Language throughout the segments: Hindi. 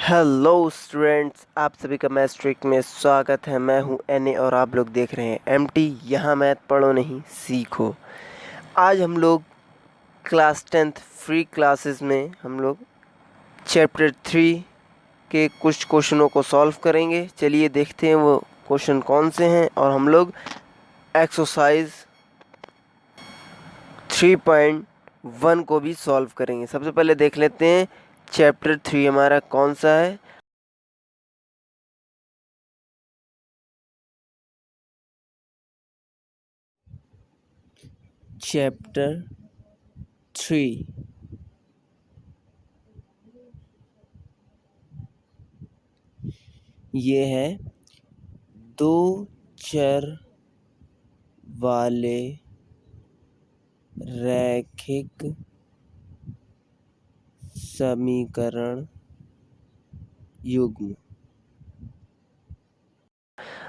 हेलो स्टूडेंट्स, आप सभी का मैथ्स ट्रिक में स्वागत है। मैं हूं एनए और आप लोग देख रहे हैं एमटी। यहाँ मैथ पढ़ो नहीं सीखो। आज हम लोग क्लास 10th फ्री क्लासेस में हम लोग चैप्टर 3 के कुछ क्वेश्चनों को सॉल्व करेंगे। चलिए देखते हैं वो क्वेश्चन कौन से हैं और हम लोग एक्सरसाइज 3.1 को भी सॉल्व करेंगे। सबसे पहले देख लेते हैं चैप्टर 3 हमारा कौन सा है। चैप्टर 3 ये है दो चर वाले रैखिक समीकरण युग्म।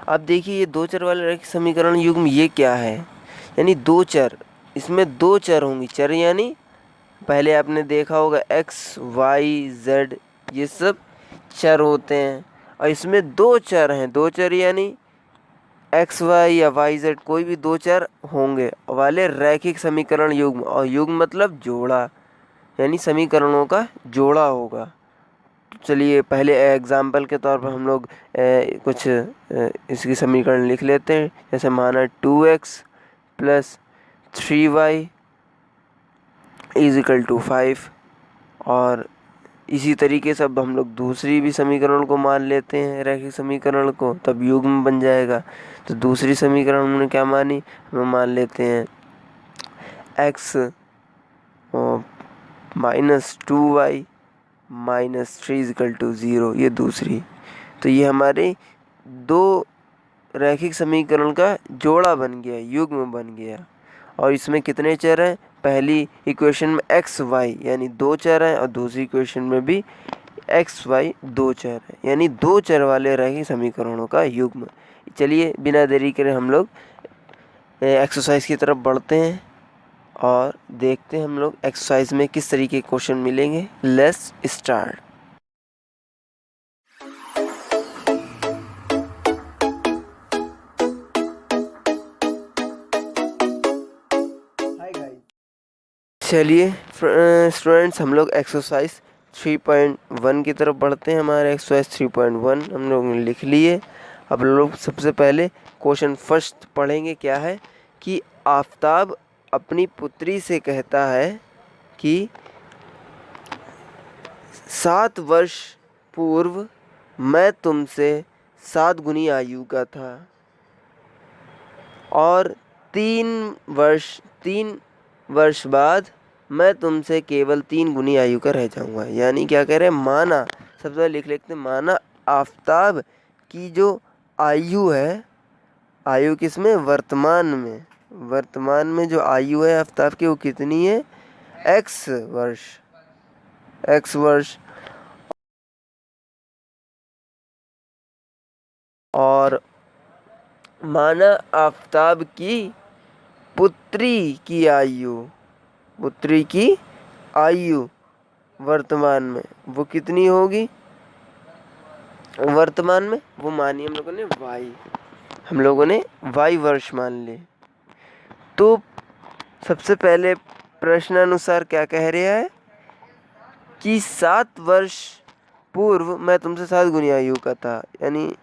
अब देखिए ये दो चर वाले रैखिक समीकरण युग्म ये क्या है। यानी दो चर, इसमें दो चर होंगी। चर यानी पहले आपने देखा होगा एक्स वाई जेड, ये सब चर होते हैं। और इसमें दो चर हैं। दो चर यानी एक्स वाई या वाई जेड कोई भी दो चर होंगे वाले रैखिक समीकरण युग्म। और युग्म मतलब जोड़ा, यानी समीकरणों का जोड़ा होगा। तो चलिए पहले एग्जाम्पल के तौर पर हम लोग कुछ इसकी समीकरण लिख लेते हैं। जैसे माना 2x plus 3y is equal to 5। और इसी तरीके से अब हम लोग दूसरी भी समीकरण को मान लेते हैं, रैखिक समीकरण को, तब युग्म बन जाएगा। तो दूसरी समीकरण हमने क्या मानी, हम मान लेते हैं x minus 2y minus 3 equal to 0, ये दूसरी। तो ये हमारे दो रैखिक समीकरण का जोड़ा बन गया, युग्म बन गया। और इसमें कितने चर हैं, पहली इक्वेशन में एक्स वाई यानी दो चर हैं और दूसरी इक्वेशन में भी एक्स वाई दो चर है, यानी दो चर वाले रैखिक समीकरणों का युग्म। चलिए बिना देरी करे हम लोग एक्सरसाइज की तरफ बढ़ते हैं और देखते हैं हम लोग एक्सरसाइज में किस तरीके के क्वेश्चन मिलेंगे। Let's start. चलिए स्टूडेंट्स, हम लोग एक्सरसाइज 3.1 की तरफ बढ़ते हैं। हमारे एक्सरसाइज 3.1 हम लोग ने लिख लिए। अब लोग सबसे पहले क्वेश्चन फर्स्ट पढ़ेंगे। क्या है कि आफताब अपनी पुत्री से कहता है कि 7 वर्ष पूर्व मैं तुमसे 7 गुनी आयु का था और 3 वर्ष बाद मैं तुमसे केवल 3 गुनी आयु का रह जाऊंगा। यानी क्या कह रहे हैं, माना, सबसे पहले लिख लेते हैं, माना आफताब की जो आयु है, आयु किसमें, वर्तमान में जो आयु है आफताब की वो कितनी है, x वर्ष। और माना आफताब की पुत्री की आयु वर्तमान में वो कितनी होगी, वर्तमान में वो मानी हम लोगों ने वाई वर्ष मान लिए। तो सबसे पहले प्रश्नानुसार क्या कह रहा है कि 7 वर्ष पूर्व मैं तुमसे 7 गुनी आयु का था। यानी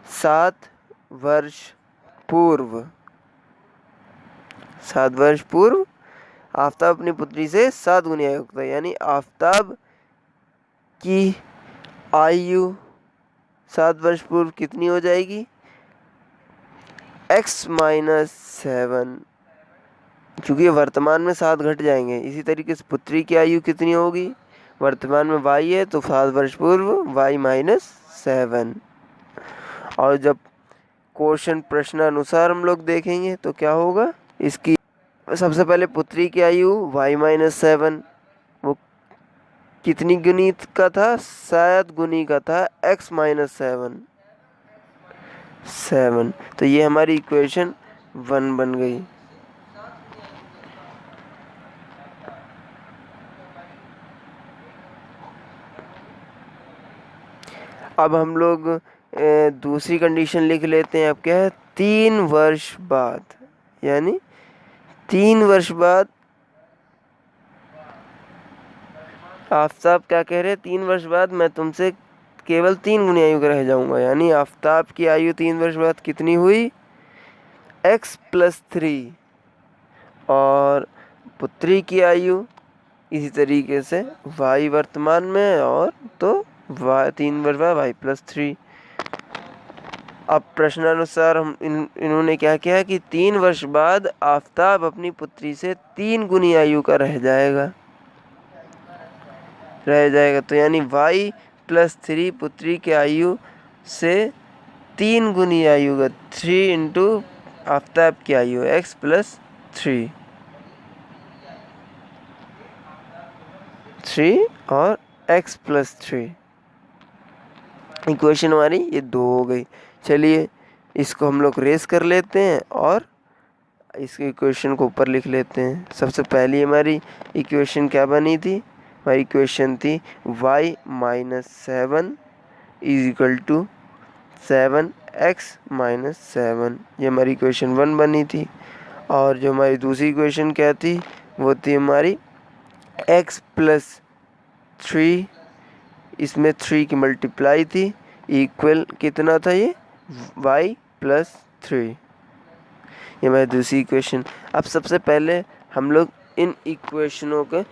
7 वर्ष पूर्व, 7 वर्ष पूर्व आफताब अपनी पुत्री से 7 गुनी आयु का था। यानी आफताब की आयु 7 वर्ष पूर्व कितनी हो जाएगी, x माइनस 7, क्योंकि वर्तमान में 7 घट जाएंगे। इसी तरीके से पुत्री की आयु कितनी होगी, वर्तमान में y है तो 7 वर्ष पूर्व y माइनस 7। और जब क्वेश्चन प्रश्न अनुसार हम लोग देखेंगे तो क्या होगा, इसकी सबसे पहले पुत्री की आयु y माइनस 7 वो कितनी गुनी का था, 7 गुनी का था, x माइनस 7। तो ये हमारी इक्वेशन 1 बन गई। अब हम लोग दूसरी कंडीशन लिख लेते हैं। अब क्या है, 3 वर्ष बाद, यानी 3 वर्ष बाद आफताब क्या कह रहे हैं, 3 वर्ष बाद मैं तुमसे केवल 3 गुनी आयु का रह जाऊंगा। यानी आफताब की आयु 3 वर्ष बाद कितनी हुई, x+3, और पुत्री की आयु इसी तरीके से y वर्तमान में, और तो 3 वर्ष बाद y+3। अब प्रश्नानुसार हम इन्होंने क्या किया कि 3 वर्ष बाद आफताब अपनी पुत्री से 3 गुनी आयु का रह जाएगा। तो यानी y+3 पुत्री की आयु से 3 गुनी आयु का, 3 इंटू आफताब की आयु x+3, 3 और x+3। इक्वेशन हमारी ये 2 हो गई। चलिए इसको हम लोग रेस कर लेते हैं और इसके इक्वेशन को ऊपर लिख लेते हैं। सबसे पहली हमारी इक्वेशन क्या बनी थी, हमारी इक्वेशन थी y-7 = 7x-7, ये हमारी इक्वेशन 1 बनी थी। और जो हमारी दूसरी इक्वेशन क्या थी, वो थी हमारी x+3, इसमें 3 की मल्टीप्लाई थी, इक्वल कितना था ये y+3, ये हमारी दूसरी इक्वेशन। अब सबसे पहले हम लोग इन इक्वेशनों को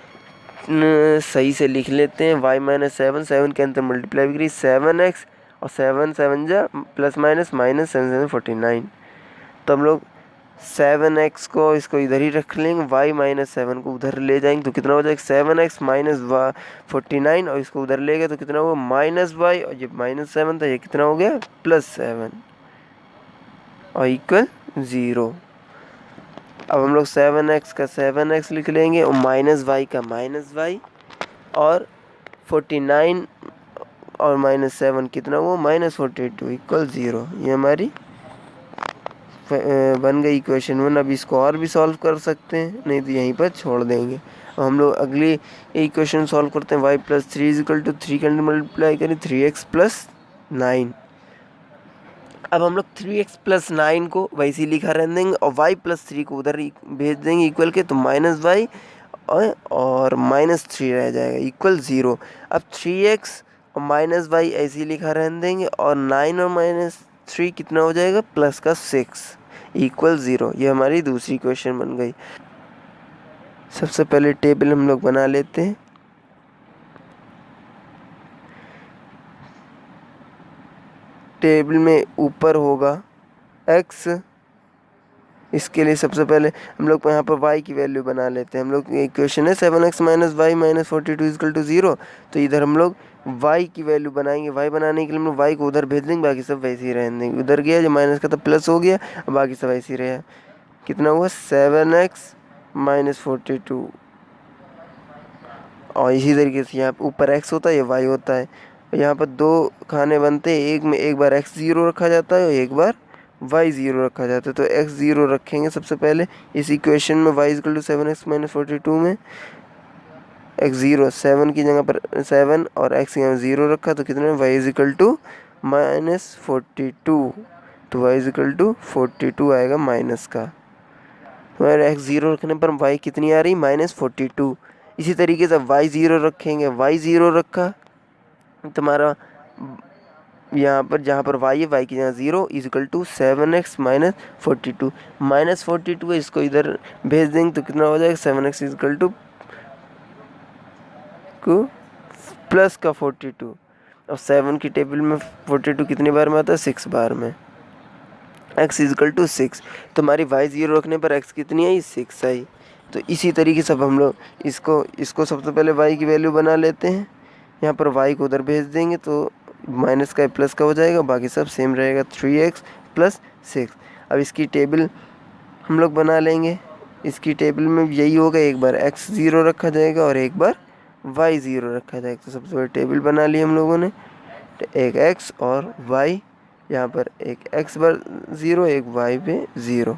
सही से लिख लेते हैं। y-7, 7 के अंदर मल्टीप्लाई भी करी 7x, और 7 7 जा +- -, -7 49। तो हम लोग 7x को इसको इधर ही रख लेंगे, y-7 को उधर ले जाएंगे तो कितना हो जाएगा 7x - 49, और इसको उधर ले गए तो कितना होगा -y, और ये -7 था, ये कितना हो गया +7, और इक्वल 0। अब हम लोग 7x का 7x लिख लेंगे और -y का -y, और 49 और -7 कितना हुआ -42 इक्वल 0। ये हमारी बन गई इक्वेशन 1। अब इसको और भी सॉल्व कर सकते हैं, नहीं तो यहीं पर छोड़ देंगे। अब हम लोग अगली इक्वेशन सॉल्व करते हैं। y+3 = 3 के अंदर मल्टीप्लाई करें 3x+9। अब हम लोग 3x+9 को वैसे ही लिखा रहने देंगे, और y+3 को उधर भेज देंगे इक्वल के, तो -y और -3 रह जाएगा इक्वल 0। अब 3x और -y ऐसे ही लिखा रहने देंगे, और 9 और -3 कितना हो जाएगा +6 इक्वल 0। ये हमारी दूसरी क्वेश्चन बन गई। सबसे पहले टेबल हम लोग बना लेते हैं। टेबल में ऊपर होगा x, इसके लिए सबसे पहले हम लोग यहाँ पर y की वैल्यू बना लेते हैं। हम लोग इक्वेशन है 7x - y - 42 = 0, तो इधर हम लोग y की वैल्यू बनाएंगे। y बनाने के लिए हम लोग y को उधर भेज देंगे, बाकी सब वैसे ही रहने देंगे। उधर गया जो माइनस का तो प्लस हो गया, और बाकी सब वैसे ही रहा। कितना हुआ 7x - 42, और इसी तरीके से यहाँ ऊपर x होता है, ये y होता है। यहाँ पर 2 खाने बनते हैं, एक में एक बार x 0 रखा जाता है और एक बार y 0 रखा जाता है। तो x 0 रखेंगे सबसे पहले इस इक्वेशन में, y = 7x - 42 में x 0, 7 की जगह पर 7 और x यहाँ 0 रखा, तो कितने y = -42, तो y = 42 आएगा माइनस का। तो x 0 रखने पर y कितनी आ रही -42। इसी तरीके से y 0 रखेंगे, y 0 रखा तुम्हारा यहाँ पर, जहाँ पर y है y की जगह 0 = 7x - 42, -42 है, इसको इधर भेज देंगे तो कितना हो जाएगा 7x = प्लस का 42, और 7 की टेबल में 42 कितनी बार में आता है 6 बार में, x = 6। तो हमारी y 0 रखने पर x कितनी आई 6 आई। तो इसी तरीके से अब हम लोग इसको सबसे पहले y की वैल्यू बना लेते हैं। यहाँ पर y को उधर भेज देंगे तो माइनस का प्लस का हो जाएगा, बाकी सब सेम रहेगा 3x + 6। अब इसकी टेबल हम लोग बना लेंगे। इसकी टेबल में यही होगा, एक बार x 0 रखा जाएगा और एक बार y 0 रखा जाएगा। तो सबसे पहले टेबल बना ली हम लोगों ने, एक x और y, यहाँ पर एक x पर 0 एक y पे 0।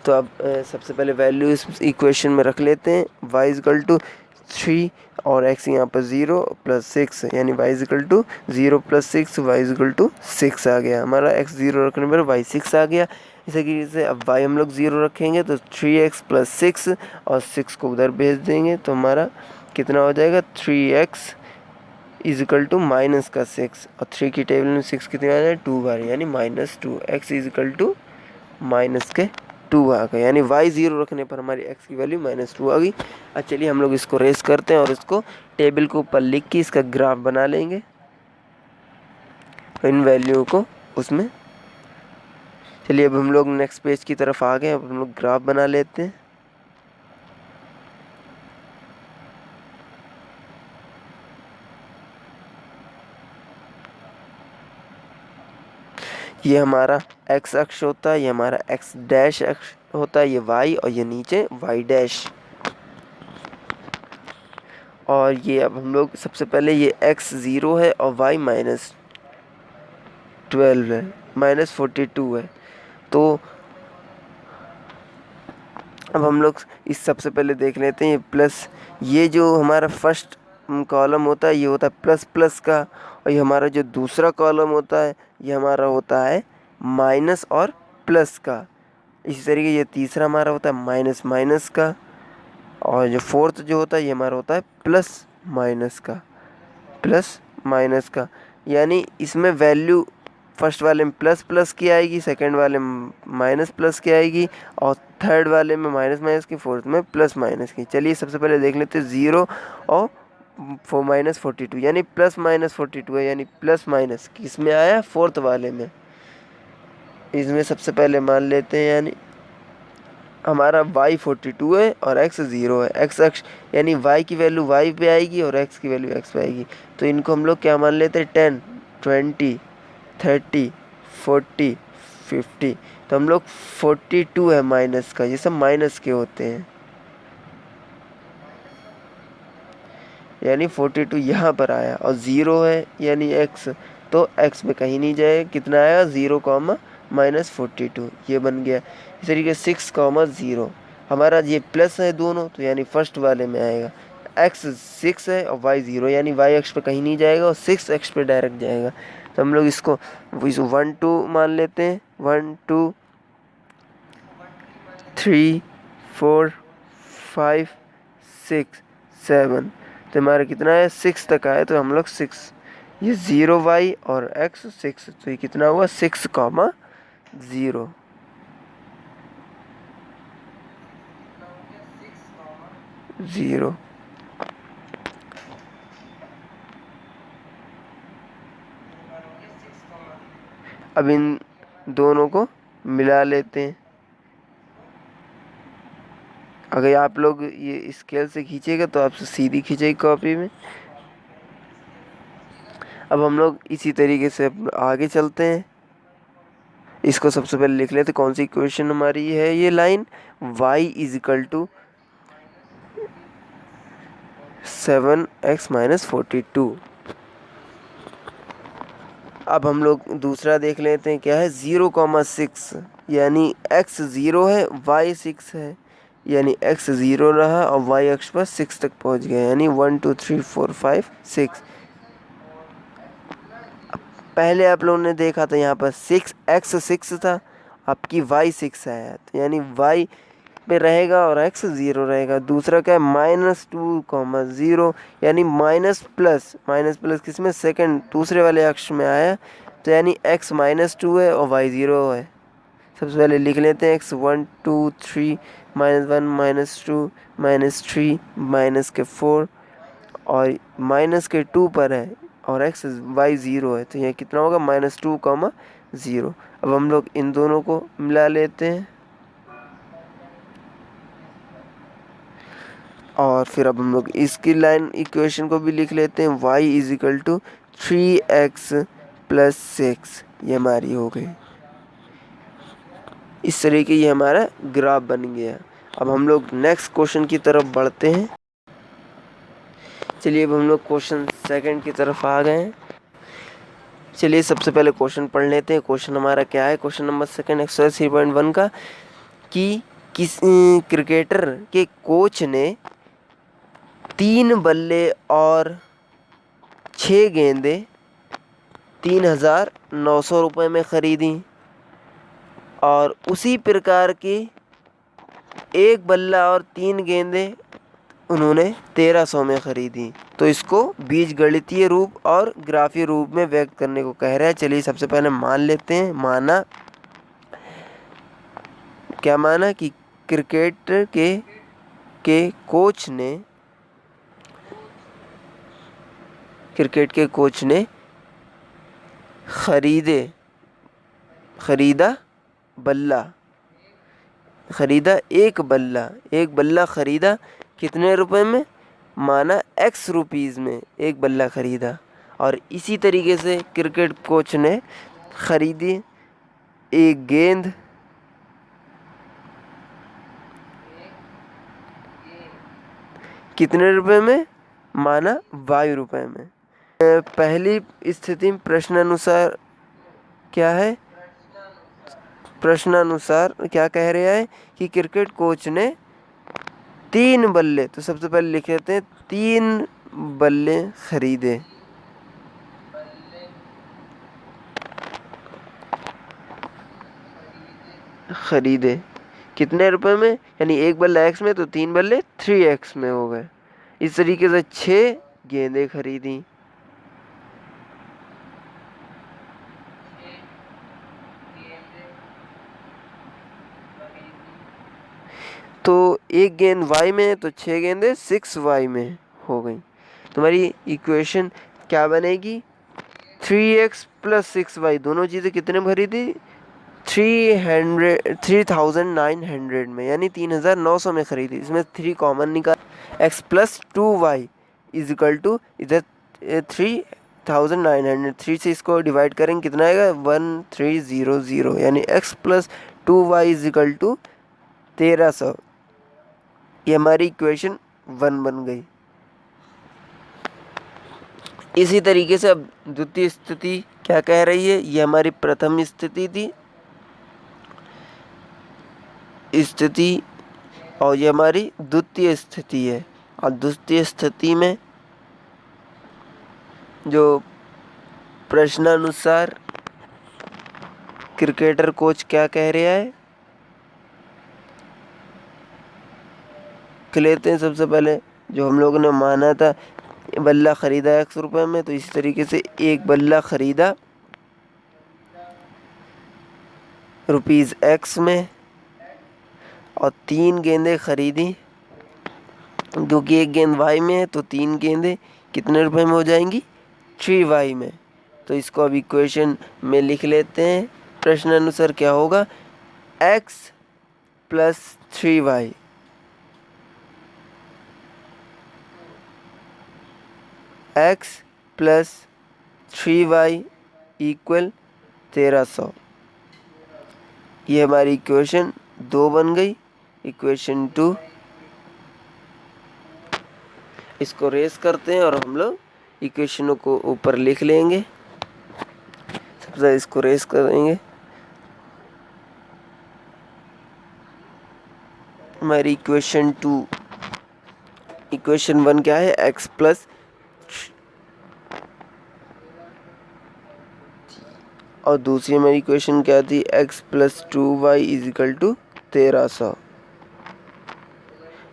तो अब सबसे पहले वैल्यू इस इक्वेशन में रख लेते हैं। y = 3 और x यहाँ पर 0 प्लस 6 यानी y equal to 0 plus 6 y equal to 6 आ गया। हमारा x 0 रखने पर y 6 आ गया। इसी तरीके से अब y हम लोग 0 रखेंगे तो 3x प्लस 6 और 6 को उधर भेज देंगे तो हमारा कितना हो जाएगा 3x इजिकल टू माइनस का 6 और 3 की टेबल में 6 कितनी आ जाए 2 बार यानी -2 x इजिकल टू माइनस के 2 आ गए यानी y 0 रखने पर हमारी x की वैल्यू -2 आ गई। अच्छा चलिए हम लोग इसको रेस करते हैं और इसको टेबल के ऊपर लिख के इसका ग्राफ बना लेंगे इन वैल्यू को उसमें। चलिए अब हम लोग नेक्स्ट पेज की तरफ आ गए। अब हम लोग ग्राफ बना लेते हैं। ये हमारा x अक्ष होता है, ये हमारा x डैश अक्ष होता है, ये y और ये नीचे y डैश। और ये अब हम लोग सबसे पहले ये x 0 है और y -12 है -42 है। तो अब हम लोग इस सबसे पहले देख लेते हैं ये प्लस, ये जो हमारा फर्स्ट कॉलम होता है ये होता है प्लस प्लस का, और ये हमारा जो दूसरा कॉलम होता है ये हमारा होता है माइनस और प्लस का। इसी तरीके ये तीसरा हमारा होता है माइनस माइनस का, और जो फोर्थ जो होता है ये हमारा होता है प्लस माइनस का। यानी इसमें वैल्यू फर्स्ट वाले में प्लस प्लस की आएगी, सेकंड वाले में माइनस प्लस की आएगी, और थर्ड वाले में माइनस माइनस की, फोर्थ में प्लस माइनस की। चलिए सबसे पहले देख लेते हैं 0 और -42 यानी +-42 है, यानी प्लस माइनस किस में आया फोर्थ वाले में। इसमें सबसे पहले मान लेते हैं यानी हमारा y 42 है और x 0 है। x अक्ष यानी y की वैल्यू y पे आएगी और x की वैल्यू x पे आएगी। तो इनको हम लोग क्या मान लेते हैं 10, 20, 30, 40, 50। तो हम लोग 42 है माइनस का, ये सब माइनस के होते हैं यानी 42 यहाँ पर आया, और 0 है यानी x, तो x में कहीं नहीं जाएगा, कितना आया 0, -42 ये बन गया। इस तरीके 6, 0 हमारा ये प्लस है दोनों, तो यानी फर्स्ट वाले में आएगा। x 6 है और y 0 यानी y अक्ष पे कहीं नहीं जाएगा और 6 अक्ष पे डायरेक्ट जाएगा। तो हम लोग इसको 1 2 मान लेते हैं, 1 2 3 4 5 6 7। तो हमारा कितना है 6 तक आया, तो हम लोग 6 ये 0y और x 6, तो ये कितना हुआ 6, 0। अब इन दोनों को मिला लेते हैं। अगर आप लोग ये स्केल से खींचेगा तो आपसे सीधी खींचेगी कॉपी में। अब हम लोग इसी तरीके से आगे चलते हैं। इसको सबसे पहले लिख लेते कौन सी इक्वेशन हमारी है ये line, y equal to 7x -42। अब हम लोग दूसरा देख लेते हैं क्या है 0,6 यानी x 0 है y 6 है, यानी x 0 रहा और y अक्ष पर 6 तक पहुंच गया यानी 1 2 3 4 5 6। पहले आप लोगों ने देखा था यहाँ पर 6x 6 था, आपकी y 6 आया, तो यानी y पे रहेगा और x 0 रहेगा। दूसरा क्या है -2, 0 यानी माइनस प्लस किस में सेकंड दूसरे वाले अक्ष में आया, तो यानी x -2 है और y 0 है। सबसे पहले लिख लेते हैं x 1 2 3 -1 -2 -3 -4 और -2 पर है और x y 0 है, तो यह कितना होगा -2, 0। अब हम लोग इन दोनों को मिला लेते हैं और फिर अब हम लोग इसकी लाइन इक्वेशन को भी लिख लेते हैं, y इजिकल टू 3x + 6 ये हमारी हो गई। इस तरीके ये हमारा ग्राफ बन गया। अब हम लोग नेक्स्ट क्वेश्चन की तरफ बढ़ते हैं। चलिए अब हम लोग क्वेश्चन सेकंड की तरफ आ गए हैं। चलिए सबसे पहले क्वेश्चन पढ़ लेते हैं। क्वेश्चन हमारा क्या है, क्वेश्चन नंबर सेकंड एक्सरसाइज 3.1 का, कि किस क्रिकेटर के कोच ने 3 बल्ले और 6 गेंदें 3,900 रुपये में ख़रीदी, और उसी प्रकार की 1 बल्ला और 3 गेंदें उन्होंने 1,300 में ख़रीदी। तो इसको बीजगणितीय रूप और ग्राफीय रूप में व्यक्त करने को कह रहा है। चलिए सबसे पहले मान लेते हैं। माना, क्या माना कि क्रिकेट के कोच ने एक बल्ला ख़रीदा कितने रुपए में? माना X रुपीज़ में एक बल्ला ख़रीदा। और इसी तरीके से क्रिकेट कोच ने ख़रीदी एक गेंद कितने रुपए में? माना Y रुपए में। पहली स्थिति में प्रश्नानुसार क्या है? प्रश्नानुसार क्या कह रहा है कि क्रिकेट कोच ने 3 बल्ले, तो सबसे पहले लिख लेते हैं 3 बल्ले खरीदे कितने रुपए में? यानी एक बल्ला X में, तो 3 बल्ले 3X में हो गए। इस तरीके से 6 गेंदें खरीदी। तो एक गेंद Y में है, तो 6 गेंदें 6Y में हो गई। तुम्हारी इक्वेशन क्या बनेगी? 3X प्लस 6Y, दोनों चीज़ें कितने में खरीदी? 3,900 में, यानी 3,900 में खरीदी। इसमें 3 कॉमन निकाल, X plus 2Y is equal to, इधर 3,900, 3 से इसको डिवाइड करेंगे कितना आएगा? 1,300, यानी X plus 2Y is equal to 1,300। ये हमारी इक्वेशन 1 बन गई। इसी तरीके से अब द्वितीय स्थिति क्या कह रही है? ये हमारी प्रथम स्थिति थी और ये हमारी द्वितीय स्थिति है। और द्वितीय स्थिति में जो प्रश्नानुसार क्रिकेटर कोच क्या कह रहा है, लेते हैं। सबसे पहले जो हम लोगों ने माना था बल्ला ख़रीदा X रुपये में, तो इसी तरीके से एक बल्ला ख़रीदा रुपीज़ X में और 3 गेंदें ख़रीदी, क्योंकि एक गेंद Y में है, तो 3 गेंदें कितने रुपए में हो जाएंगी? 3Y में। तो इसको अब इक्वेशन में लिख लेते हैं। प्रश्न अनुसार क्या होगा? X plus 3Y X plus 3Y equal 1,300। ये हमारी इक्वेशन 2 बन गई। इक्वेशन 2, इसको रेस करते हैं और हम लोग इक्वेशनों को ऊपर लिख लेंगे। सबसे इसको रेस करेंगे। हमारी इक्वेशन 2, इक्वेशन 1 क्या है? X प्लस, और दूसरी हमारी इक्वेशन क्या थी? X plus 2Y is equal to 1,300।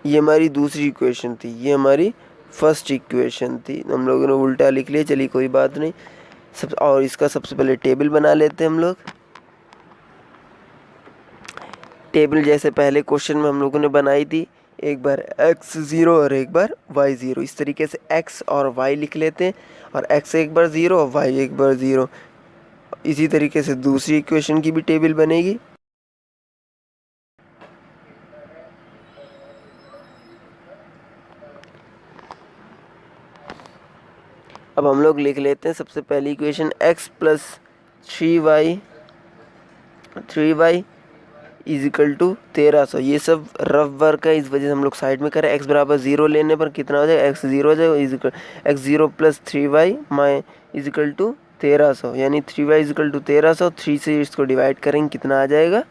ये हमारी दूसरी इक्वेशन थी। ये हमारी फर्स्ट इक्वेशन थी। हम लोगों ने उल्टा लिख लिया, चलिए कोई बात नहीं। और इसका सबसे पहले टेबल बना लेते हैं हम लोग। टेबल जैसे पहले क्वेश्चन में हम लोगों ने बनाई थी, एक बार x0 और एक बार y0। इस तरीके से x और y लिख लेते हैं, और x एक बार 0 और y एक बार 0। इसी तरीके से दूसरी इक्वेशन की भी टेबल बनेगी। अब हम लोग लिख लेते हैं सबसे पहली equation x plus 3y is equal to 1,300। ये सब रफ वर्क है, इस वजह से हम लोग साइड में करें। x बराबर 0 लेने पर कितना हो जाएगा? x0 हो जाएगा, is equal x0 plus 3y माई इज इक्वल टू 1,300, यानी 3y इज इक्वल टू 1,300। 3 से इसको डिवाइड करेंगे कितना आ जाएगा?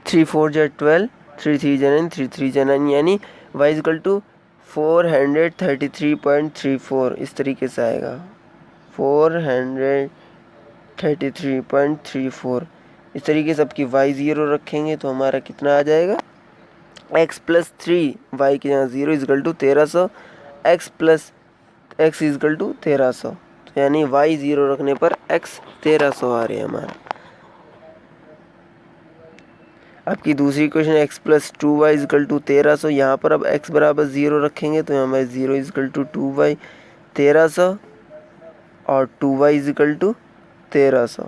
3 4 जा 12, 3 3 जा 9, 3 3 जा 9, यानी y इक्वल टू 433.34 इस तरीके से आएगा। 433.34 इस तरीके से आपकी y 0 रखेंगे तो हमारा कितना आ जाएगा, x प्लस 3 y के यहाँ 0 equal to 1300, x plus x equal to 1300, तो यानी y 0 रखने पर x 1300 आ रहे हैं हमारा। आपकी दूसरी question x plus 2y equal to 1300, यहाँ पर अब x बराबर 0 रखेंगे तो यहाँ पर 0 इजकल टू 2y 1300 और 2y इजकल टू 1300।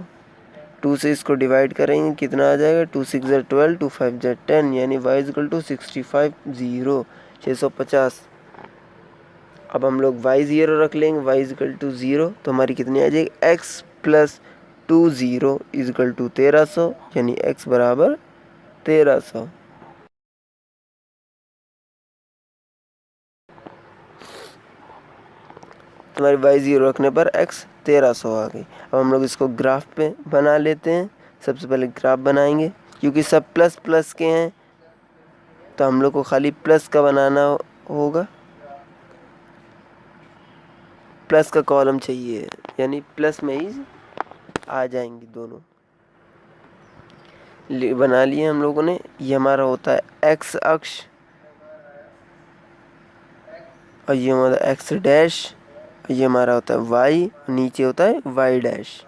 2 से इसको डिवाइड करेंगे कितना आ जाएगा, 2 6 ज़ा 12, 2 5 ज़ा 10, यानी y इजकल टू 650। अब हम लोग y 0 रख लेंगे, y इजकल टू 0, तो हमारी कितनी आ जाएगी, x प्लस 2 0 इजकल टू 1300, यानी x बराबर 1300। हमारी y 0 रखने पर x 1300 आ गई। अब हम लोग इसको ग्राफ पे बना लेते हैं। सबसे पहले ग्राफ बनाएंगे, क्योंकि सब प्लस प्लस के हैं तो हम लोग को खाली प्लस का बनाना होगा, प्लस का कॉलम चाहिए, यानी प्लस में ही आ जाएंगी दोनों। बना लिए हम लोगों ने। ये हमारा होता है x अक्ष और ये हमारा x डैश, ये हमारा होता है y, नीचे होता है y डैश।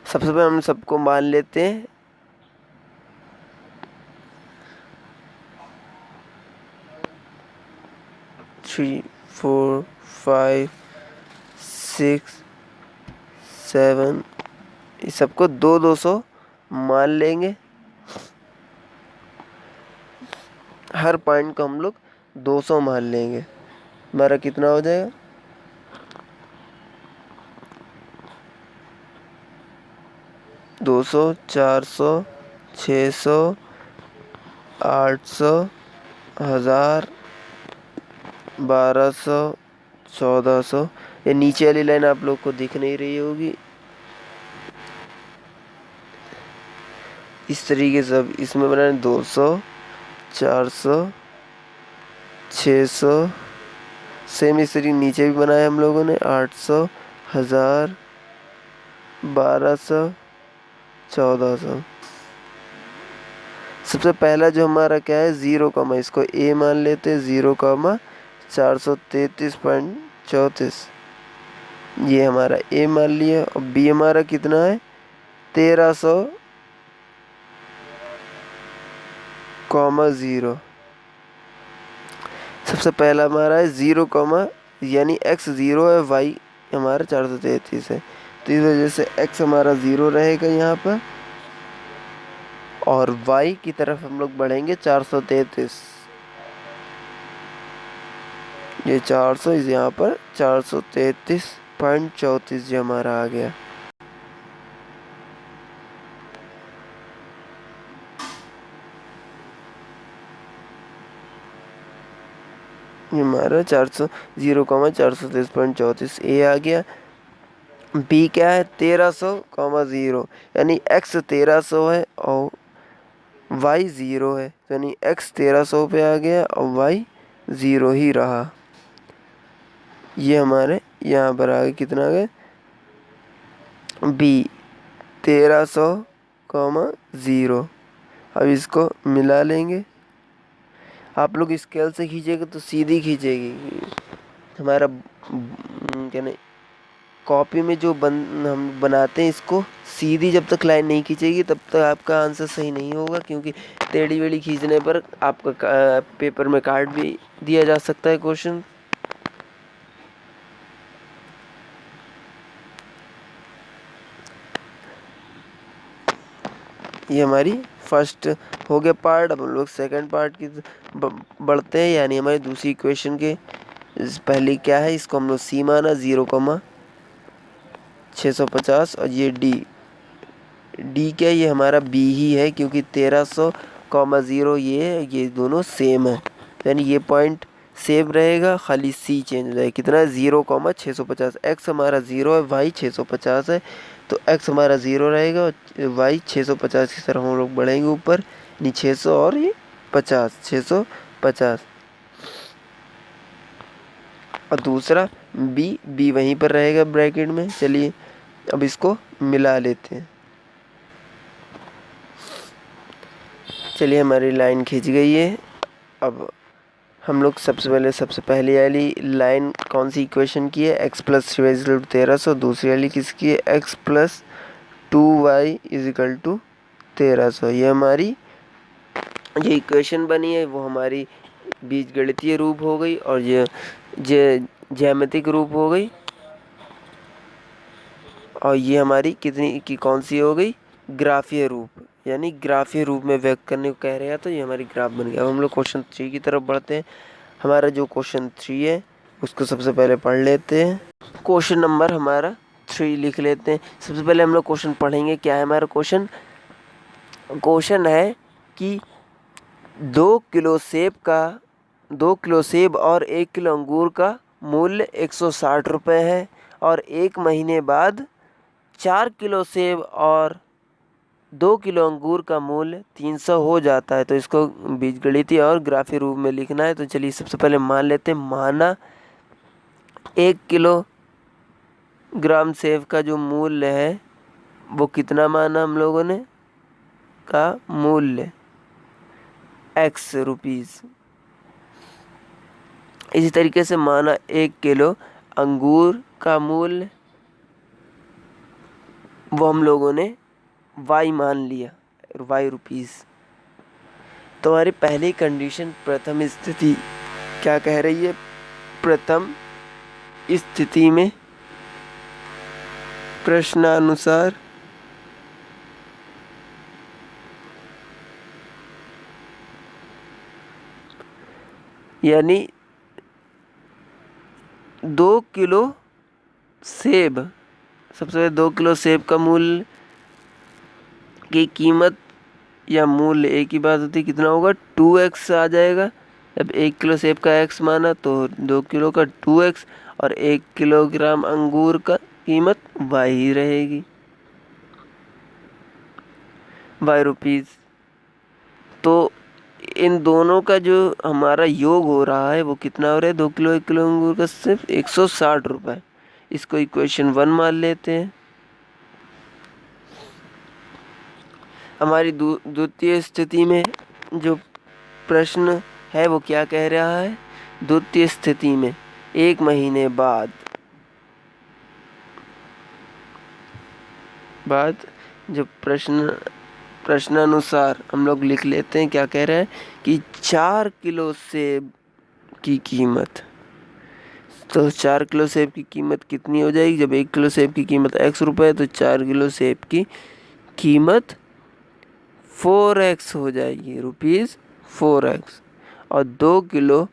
सबसे पहले हम सबको मान लेते हैं। थ्री 4 5 6 7 इस सबको 200 मान लेंगे। हर पॉइंट को हम लोग 200 मान लेंगे। हमारा कितना हो जाएगा, 200 400 600 800 1000 1200 1400। ये नीचे वाली लाइन आप लोग को दिख नहीं रही होगी, इस तरीके से अब इसमें बनाए 200 400 600, सेम इस तरीके नीचे भी बनाया हम लोगों ने 800 1000 1200 1400। सबसे पहला जो हमारा क्या है 0, इसको a मान लेते हैं, 0,433.34 ये हमारा a मान लिया। और b हमारा कितना है 1300,0। सबसे पहला हमारा है 0, यानी x 0 है, y हमारा 433 है, तो इस वजह से x हमारा 0 रहेगा यहाँ पर, और y की तरफ हम लोग बढ़ेंगे 433। ये 400 इस यहाँ पर 433.34 जो हमारा आ गया। ये हमारा 0,433.34 ए आ गया। बी क्या है 1300,0, यानी x 1300 है और y 0 है, यानी x 1300 पे आ गया और y 0 ही रहा। ये हमारे यहाँ पर आगे कितना आ गया, b 1300,0। अब इसको मिला लेंगे। आप लोग स्केल से खींचेगा तो सीधी खींचेगी। हमारा क्या नहीं, कॉपी में जो हम बनाते हैं इसको सीधी जब तक लाइन नहीं खींचेगी तब तक आपका आंसर सही नहीं होगा, क्योंकि टेढ़ी वेढ़ी खींचने पर आपका पेपर में काट भी दिया जा सकता है क्वेश्चन। ये हमारी फर्स्ट हो गया पार्ट। अब हम लोग सेकंड पार्ट की बढ़ते हैं, यानी हमारी दूसरी इक्वेशन के पहले क्या है, इसको हम लोग सी माना 0,650 और ये डी क्या है, ये हमारा बी ही है, क्योंकि 1300,0 ये दोनों सेम है, यानी ये पॉइंट सेम रहेगा, खाली सी चेंज हो जाएगा। कितना है 0,650। एक्स हमारा 0 है, वाई 650 है, तो एक्स हमारा 0 रहेगा और वाई 650 की तरफ हम लोग बढ़ेंगे ऊपर, यानी 600 और ये 50, 650। और दूसरा बी वहीं पर रहेगा ब्रैकेट में। चलिए अब इसको मिला लेते हैं। चलिए हमारी लाइन खींच गई है। अब हम लोग सबसे पहले वाली लाइन कौन सी इक्वेशन की है, x प्लस 1300। दूसरी वाली किसकी है, x plus 2y is equal to 1300। ये हमारी जो इक्वेशन बनी है वो हमारी बीजगणितीय रूप हो गई और ये ज्यामितिक रूप हो गई। और ये हमारी कितनी की कौन सी हो गई, ग्राफीय रूप, यानी ग्राफीय रूप में व्यक्त करने को कह रहे हैं। तो ये हमारी ग्राफ बन गया। अब हम लोग क्वेश्चन 3 की तरफ बढ़ते हैं। हमारा जो क्वेश्चन 3 है उसको सबसे पहले पढ़ लेते हैं। क्वेश्चन नंबर हमारा 3 लिख लेते हैं। सबसे पहले हम लोग क्वेश्चन पढ़ेंगे। क्या है हमारा क्वेश्चन? क्वेश्चन है कि 2 किलो सेब और 1 किलो अंगूर का मूल्य 160 रुपये है और 1 महीने बाद 4 किलो सेब और 2 किलो अंगूर का मूल्य 300 हो जाता है। तो इसको बीजगणितीय और ग्राफीय रूप में लिखना है। तो चलिए सबसे पहले मान लेते हैं। माना 1 किलो ग्राम सेब का जो मूल्य है वो कितना माना हम लोगों ने, का मूल्य x रुपीज़। इसी तरीके से माना 1 किलो अंगूर का मूल्य, वो हम लोगों ने y मान लिया, y रुपीज़। तो हमारी पहली कंडीशन प्रथम स्थिति क्या कह रही है? प्रथम स्थिति में प्रश्नानुसार यानी 2 किलो सेब, सबसे पहले 2 किलो सेब का मूल्य की कीमत या मूल्य एक ही बात होती है, कितना होगा 2x आ जाएगा। जब 1 किलो सेब का x माना तो 2 किलो का 2x और 1 किलोग्राम अंगूर का कीमत y ही रहेगी, y रुपीज़। तो इन दोनों का जो हमारा योग हो रहा है वो कितना हो रहा है, 2 किलो 1 किलो अंगूर का सिर्फ 160 रुपये। इसको इक्वेशन 1 मान लेते हैं। हमारी द्वितीय स्थिति में जो प्रश्न है वो क्या कह रहा है? द्वितीय स्थिति में 1 महीने बाद जो प्रश्नानुसार हम लोग लिख लेते हैं। क्या कह रहा है कि 4 किलो सेब की कीमत, तो 4 किलो सेब की कीमत कितनी हो जाएगी? जब 1 किलो सेब की कीमत x रुपये है तो 4 किलो सेब की कीमत 4x हो जाएगी, रुपीज़ 4x। और 2 किलो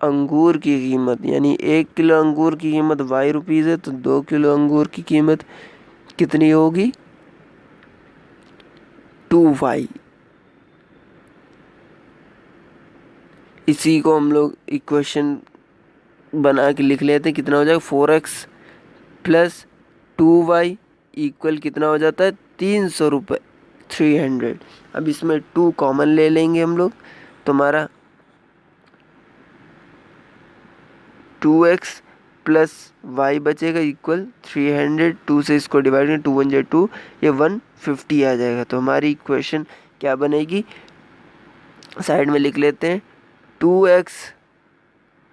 अंगूर की कीमत, यानी 1 किलो अंगूर की कीमत y रुपीज़ है तो 2 किलो अंगूर की कीमत कितनी होगी? 2y। इसी को हम लोग इक्वेशन बना के लिख लेते हैं। कितना हो जाएगा 4x प्लस 2y इक्वल कितना हो जाता है 300 रुपये, 300। अब इसमें 2 कॉमन ले लेंगे हम लोग, तो हमारा 2x प्लस y बचेगा इक्वल 300। 2 से इसको डिवाइड करें, 2 1 जा 2, ये 150 आ जाएगा। तो हमारी इक्वेशन क्या बनेगी, साइड में लिख लेते हैं 2x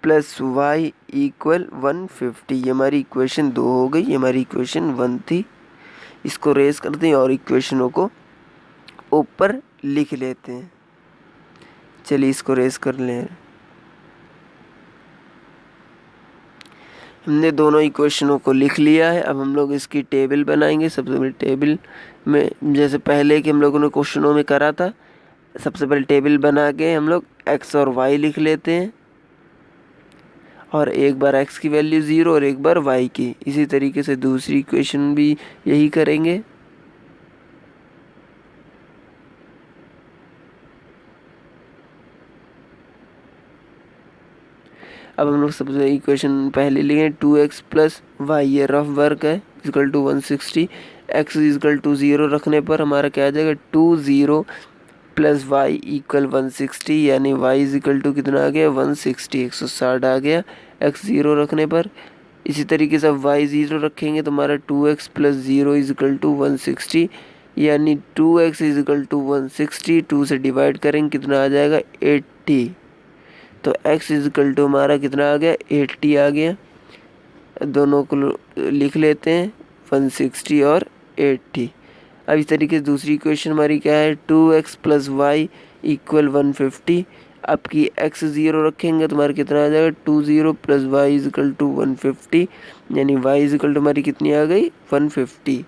प्लस वाई इक्वल 150। ये हमारी इक्वेशन 2 हो गई, ये हमारी इक्वेशन 1 थी। इसको रेस करते हैं और इक्वेशनों को ऊपर लिख लेते हैं। चलिए इसको रेस कर लें। हमने दोनों इक्वेशनों को लिख लिया है। अब हम लोग इसकी टेबल बनाएंगे। सबसे पहले टेबल में, जैसे पहले कि हम लोगों ने क्वेश्चनों में करा था, सबसे पहले टेबल बना के हम लोग x और y लिख लेते हैं, और एक बार x की वैल्यू 0 और एक बार y की। इसी तरीके से दूसरी इक्वेशन भी यही करेंगे। अब हम लोग सबसे इक्वेशन पहले लिखे 2x प्लस वाई, ये रफ वर्क है, equal to 160। x equal to 0 रखने पर हमारा क्या आ जाएगा 20 प्लस वाई इक्वल 160, यानी y इक्वल टू कितना आ गया 160, 160 आ गया x 0 रखने पर। इसी तरीके से अब y 0 रखेंगे तो हमारा 2x प्लस 0 इक्वल टू 160, यानी 2x इक्वल टू 160, 2 से डिवाइड करेंगे कितना आ जाएगा 80। तो x इक्वल टू हमारा कितना आ गया 80 आ गया। दोनों को लिख लेते हैं 160 और 80। अब इस तरीके से दूसरी इक्वेशन हमारी क्या है 2x प्लस वाई इक्वल 150। अब की x 0 रखेंगे तो हमारा कितना आ जाएगा 20 प्लस वाई इक्वल टू 150, यानी y इक्वल टू हमारी कितनी आ गई 150।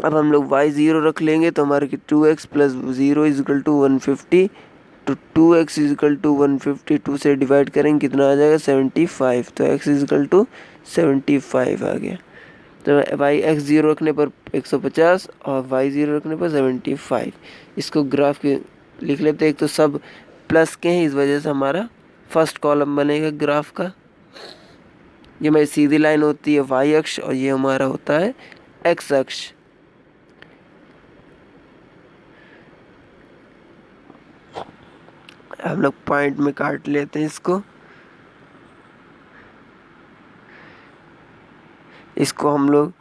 अब हम लोग y 0 रख लेंगे तो हमारे 2x प्लस 0 इक्वल टू 150, तो 2x इक्वल टू 150 2 से डिवाइड करेंगे कितना आ जाएगा 75, तो x इक्वल टू 75 आ गया। तो y x 0 रखने पर 150 और y 0 रखने पर 75। इसको ग्राफ के लिख लेते हैं। एक तो सब प्लस के हैं, इस वजह से हमारा फर्स्ट कॉलम बनेगा ग्राफ का। ये हमारी सीधी लाइन होती है y अक्ष और ये हमारा होता है x अक्ष। हम लोग पॉइंट में काट लेते हैं इसको हम लोग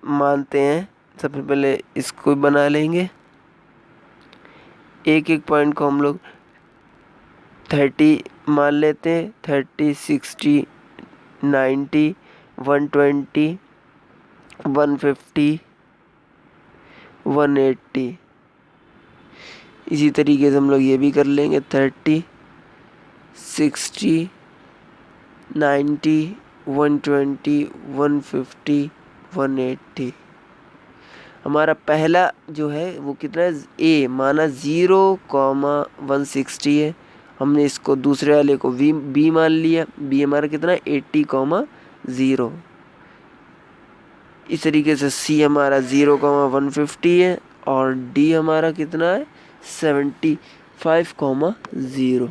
मानते हैं। सबसे पहले इसको बना लेंगे, एक एक पॉइंट को हम लोग 30 मान लेते हैं, 30, 60, 90, 120, 150, 180। इसी तरीके से हम लोग ये भी कर लेंगे 30, 60, 90, 120, 150, 180। हमारा पहला जो है वो कितना है a माना 0,160 है। हमने इसको दूसरे वाले को b मान लिया, b हमारा कितना है 80,0। इस तरीके से c हमारा 0,150 है और d हमारा कितना है 75,0।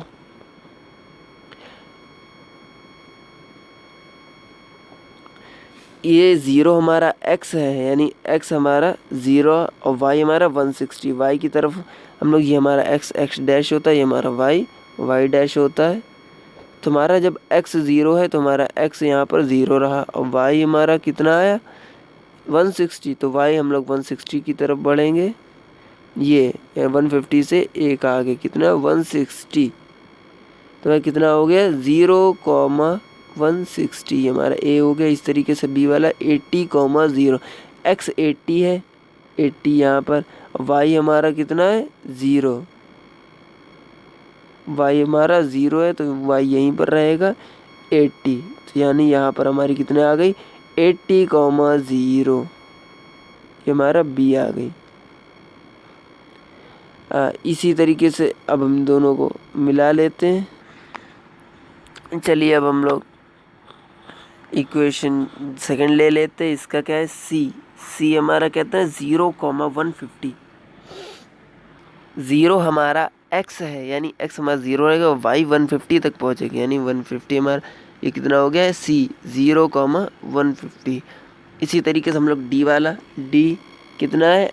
ये 0 हमारा x है, यानी x हमारा 0 और y हमारा 160। y की तरफ हम लोग ये हमारा x डैश होता है, ये हमारा y डैश होता है। तो हमारा जब x 0 है तो हमारा x यहाँ पर 0 रहा और y हमारा कितना आया 160, तो y हम लोग 160 की तरफ बढ़ेंगे। ये 150 से एक आगे कितना 160, तो कितना हो गया 0,160 हमारा a हो गया। इस तरीके से b वाला 80,0, x 80 है, 80 यहाँ पर, y हमारा कितना है 0, y हमारा 0 है तो y यहीं पर रहेगा 80, तो यानी यहाँ पर हमारी कितने आ गई 80,0, ये हमारा b आ गई। इसी तरीके से अब हम दोनों को मिला लेते हैं। चलिए अब हम लोग इक्वेशन सेकंड ले लेते हैं। इसका क्या है c हमारा कहता है 0,150। 0 हमारा x है, यानी x हमारा 0 रहेगा और y 150 तक पहुंचेगा, यानी 150 हमारा ये कितना हो गया है c 0,150। इसी तरीके से हम लोग d वाला d कितना है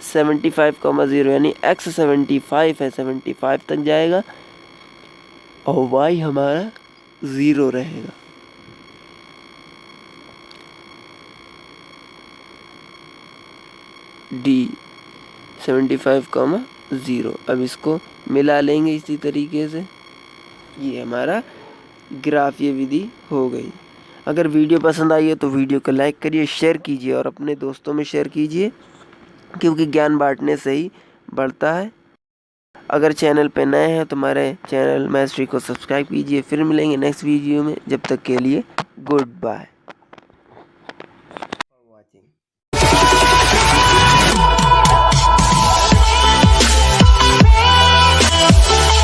75,0, यानी x 75 है, 75 तक जाएगा और y हमारा 0 रहेगा। d 75,0। अब इसको मिला लेंगे इसी तरीके से। ये हमारा ग्राफ ये विधि हो गई। अगर वीडियो पसंद आई है तो वीडियो को लाइक करिए, शेयर कीजिए और अपने दोस्तों में शेयर कीजिए, क्योंकि ज्ञान बांटने से ही बढ़ता है। अगर चैनल पे नए हैं तो हमारे चैनल मैस्ट्री को सब्सक्राइब कीजिए। फिर मिलेंगे नेक्स्ट वीडियो में, जब तक के लिए गुड बाय।